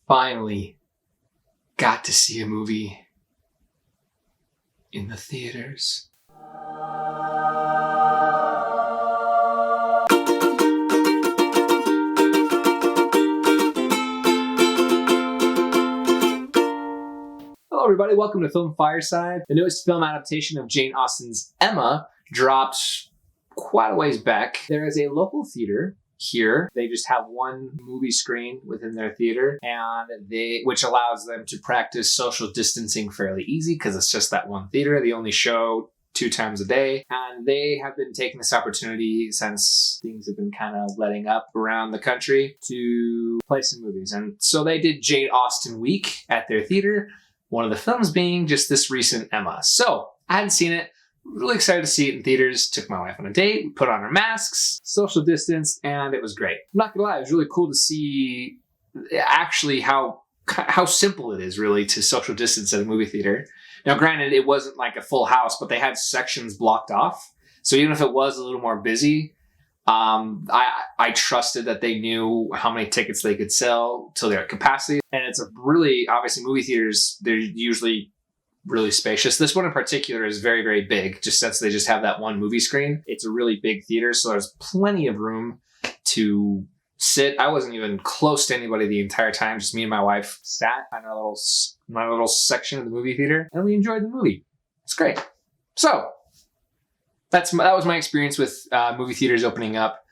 finally got to see a movie in the theaters. Hello everybody, welcome to Film Fireside. The newest film adaptation of Jane Austen's Emma dropped quite a ways back. There is a local theater here. They just have one movie screen within their theater, and which allows them to practice social distancing fairly easy because it's just that one theater. They only show 2 times a day, and they have been taking this opportunity since things have been kind of letting up around the country to play some movies. And so they did Jane Austen Week at their theater, one of the films being just this recent Emma. So I hadn't seen it. Really excited to see it in theaters. Took my wife on a date, we put on our masks, social distanced, and it was great. I'm not gonna lie, it was really cool to see actually how simple it is really to social distance at a movie theater. Now granted, it wasn't like a full house, but they had sections blocked off. So even if it was a little more busy, I trusted that they knew how many tickets they could sell till their capacity. And it's a really, obviously movie theaters, they're usually really spacious. This one in particular is very, very big, just since they just have that one movie screen. It's a really big theater, so there's plenty of room to sit. I wasn't even close to anybody the entire time. Just me and my wife sat in our little section of the movie theater, and we enjoyed the movie. It's great. So that was my experience with movie theaters opening up.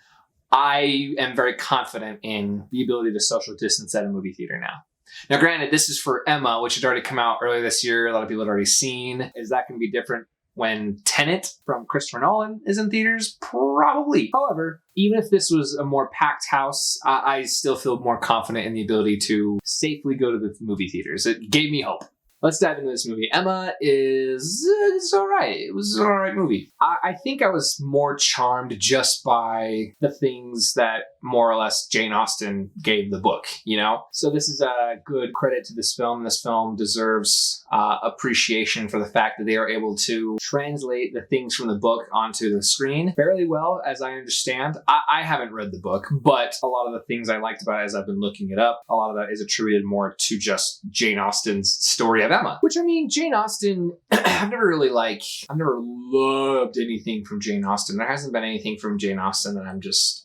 I am very confident in the ability to social distance at a movie theater now. Now, granted, this is for Emma, which had already come out earlier this year. A lot of people had already seen. Is that going to be different when Tenet from Christopher Nolan is in theaters? Probably. However, even if this was a more packed house, I still feel more confident in the ability to safely go to the movie theaters. It gave me hope. Let's dive into this movie. Emma it's all right. It was an all right movie. I think I was more charmed just by the things that more or less Jane Austen gave the book, you know? So this is a good credit to this film. This film deserves appreciation for the fact that they are able to translate the things from the book onto the screen fairly well, as I understand. I haven't read the book, but a lot of the things I liked about it as I've been looking it up, a lot of that is attributed more to just Jane Austen's story of Emma. Which, I mean, Jane Austen, I've never loved anything from Jane Austen. There hasn't been anything from Jane Austen that I'm just,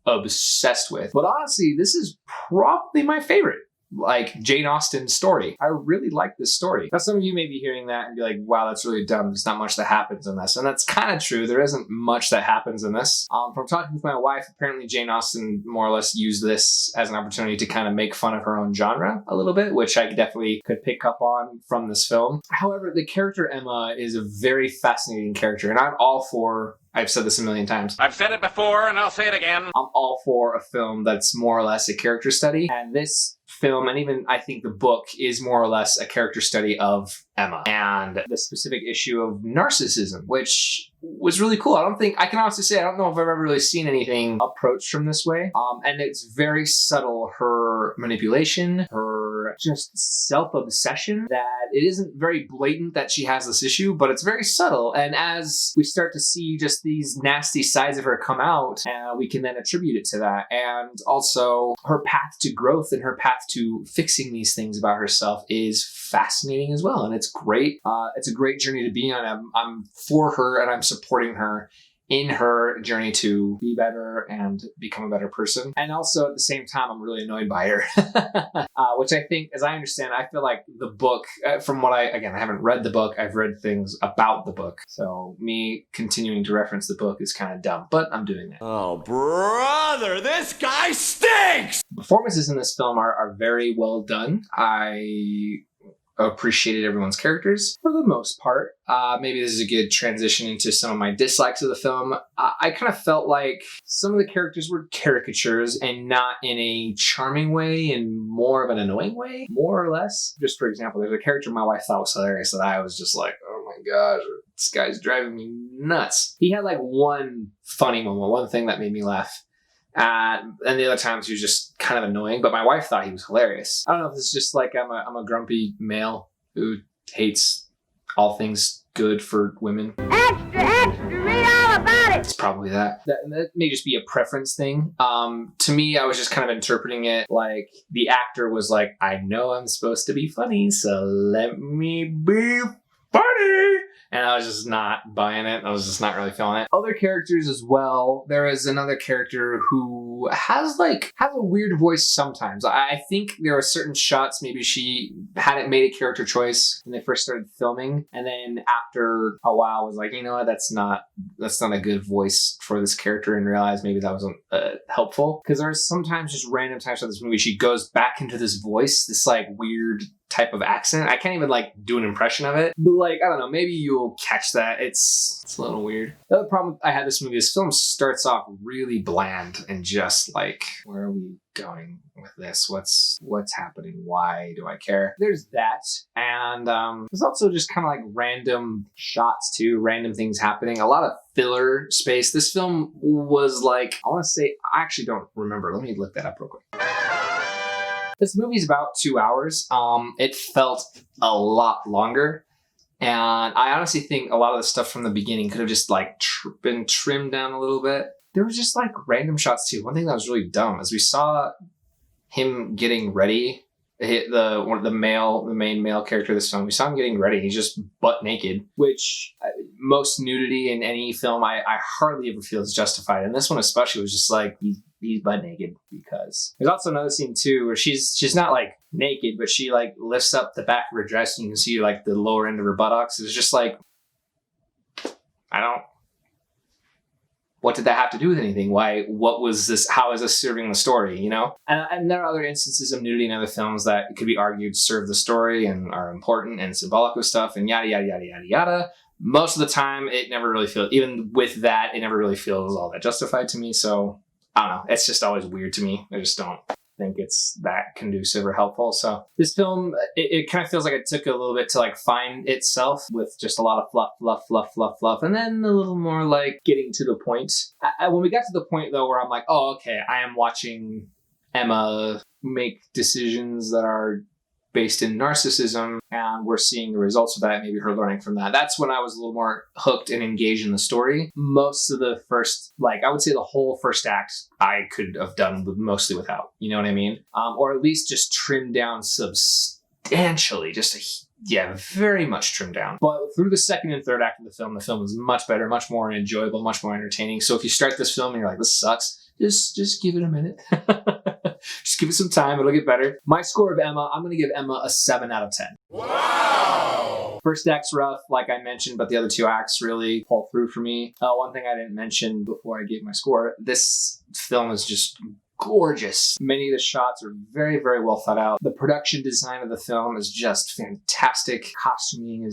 obsessed with. But honestly, this is probably my favorite, Jane Austen story. I really like this story. Now, some of you may be hearing that and be like, wow, that's really dumb. There's not much that happens in this. And that's kind of true. There isn't much that happens in this. From talking with my wife, apparently Jane Austen more or less used this as an opportunity to kind of make fun of her own genre a little bit, which I definitely could pick up on from this film. However, the character Emma is a very fascinating character, and I'm all for... I've said this a million times. I've said it before, and I'll say it again. I'm all for a film that's more or less a character study. And this film, and even I think the book, is more or less a character study of Emma and the specific issue of narcissism, which was really cool. I can honestly say I don't know if I've ever really seen anything approached from this way. And it's very subtle, her manipulation, her just self-obsession, that it isn't very blatant that she has this issue, but it's very subtle. And as we start to see just these nasty sides of her come out, we can then attribute it to that. And also her path to growth and her path to fixing these things about herself is fascinating as well. And it's great. It's a great journey to be on. I'm for her, and I'm supporting her in her journey to be better and become a better person. And also at the same time, I'm really annoyed by her, which I think, as I understand, I feel like the book, from what I haven't read the book, I've read things about the book. So me continuing to reference the book is kind of dumb, but I'm doing it. Oh, brother, this guy stinks! Performances in this film are very well done. I appreciated everyone's characters for the most part. Maybe this is a good transition into some of my dislikes of the film. I kind of felt like some of the characters were caricatures, and not in a charming way, in more of an annoying way, more or less. Just for example, there's a character my wife thought was hilarious that I was just like, oh my gosh, this guy's driving me nuts. He had one funny moment, one thing that made me laugh. And the other times he was just kind of annoying, but my wife thought he was hilarious. I don't know if it's just I'm a grumpy male who hates all things good for women. Extra, extra, read all about it. It's probably that. That may just be a preference thing. To me, I was just kind of interpreting it like the actor was like, I know I'm supposed to be funny, so let me be funny. And I was just not buying it. I was just not really feeling it. Other characters as well. There is another character who has a weird voice sometimes. I think there are certain shots, maybe she hadn't made a character choice when they first started filming. And then after a while was like, you know what, that's not a good voice for this character, and realized maybe that wasn't helpful. Because there's sometimes just random times in this movie she goes back into this voice, this like weird type of accent. I can't even like do an impression of it, but like, I don't know, maybe you'll catch that. It's a little weird. The other problem I had with this movie, this film starts off really bland and just like, where are we going with this? What's happening? Why do I care? There's that. And there's also just kind of like random shots too, random things happening, a lot of filler space. This film was like, I want to say, I actually don't remember. Let me look that up real quick. This movie's about 2 hours. It felt a lot longer. And I honestly think a lot of the stuff from the beginning could have just like been trimmed down a little bit. There was just like random shots too. One thing that was really dumb is we saw him getting ready. The main male character of this film. We saw him getting ready. He's just butt naked, which most nudity in any film I hardly ever feel is justified. And this one especially was just like, he's butt naked. Because there's also another scene too where she's not like naked, but she like lifts up the back of her dress and you can see like the lower end of her buttocks. It's just like, what did that have to do with anything? What was this? How is this serving the story, you know? And there are other instances of nudity in other films that could be argued serve the story and are important and symbolic of stuff and yada, yada, yada, yada, yada. Most of the time, it never really feels, even with that, it never really feels all that justified to me. So, I don't know. It's just always weird to me. I just don't think it's that conducive or helpful. So this film, it kind of feels like it took a little bit to like find itself with just a lot of fluff, and then a little more like getting to the point. When we got to the point though where I'm like, oh, okay, I am watching Emma make decisions that are based in narcissism, and we're seeing the results of that, maybe her learning from that. That's when I was a little more hooked and engaged in the story. Most of the first, I would say the whole first act, I could have done mostly without, you know what I mean? Or at least just trimmed down substantially, very much trimmed down. But through the second and third act of the film is much better, much more enjoyable, much more entertaining. So if you start this film and you're like, this sucks, just give it a minute. Just give it some time. It'll get better. My score of Emma, I'm going to give Emma a 7 out of 10. Wow! First act's rough, like I mentioned, but the other two acts really pull through for me. One thing I didn't mention before I gave my score, this film is just gorgeous. Many of the shots are very, very well thought out. The production design of the film is just fantastic. Costuming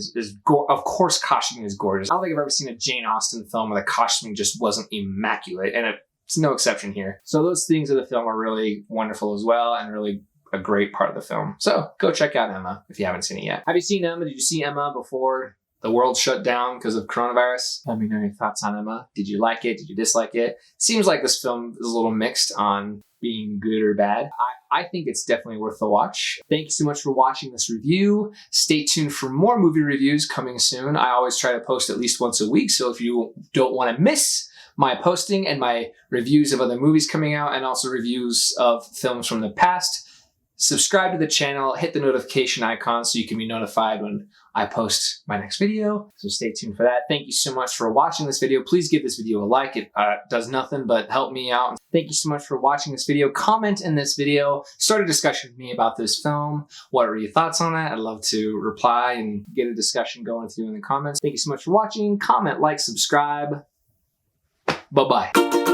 of course, costuming is gorgeous. I don't think I've ever seen a Jane Austen film where the costuming just wasn't immaculate, and it's no exception here. So those things of the film are really wonderful as well, and really a great part of the film. So go check out Emma if you haven't seen it yet. Have you seen Emma? Did you see Emma before the world shut down because of coronavirus? Let me know your thoughts on Emma. Did you like it? Did you dislike it? Seems like this film is a little mixed on being good or bad. I think it's definitely worth the watch. Thank you so much for watching this review. Stay tuned for more movie reviews coming soon. I always try to post at least once a week, so if you don't want to miss my posting and my reviews of other movies coming out, and also reviews of films from the past, subscribe to the channel, hit the notification icon so you can be notified when I post my next video. So stay tuned for that. Thank you so much for watching this video. Please give this video a like. It does nothing but help me out. Thank you so much for watching this video. Comment in this video. Start a discussion with me about this film. What are your thoughts on it? I'd love to reply and get a discussion going with you in the comments. Thank you so much for watching. Comment, like, subscribe. Bye-bye.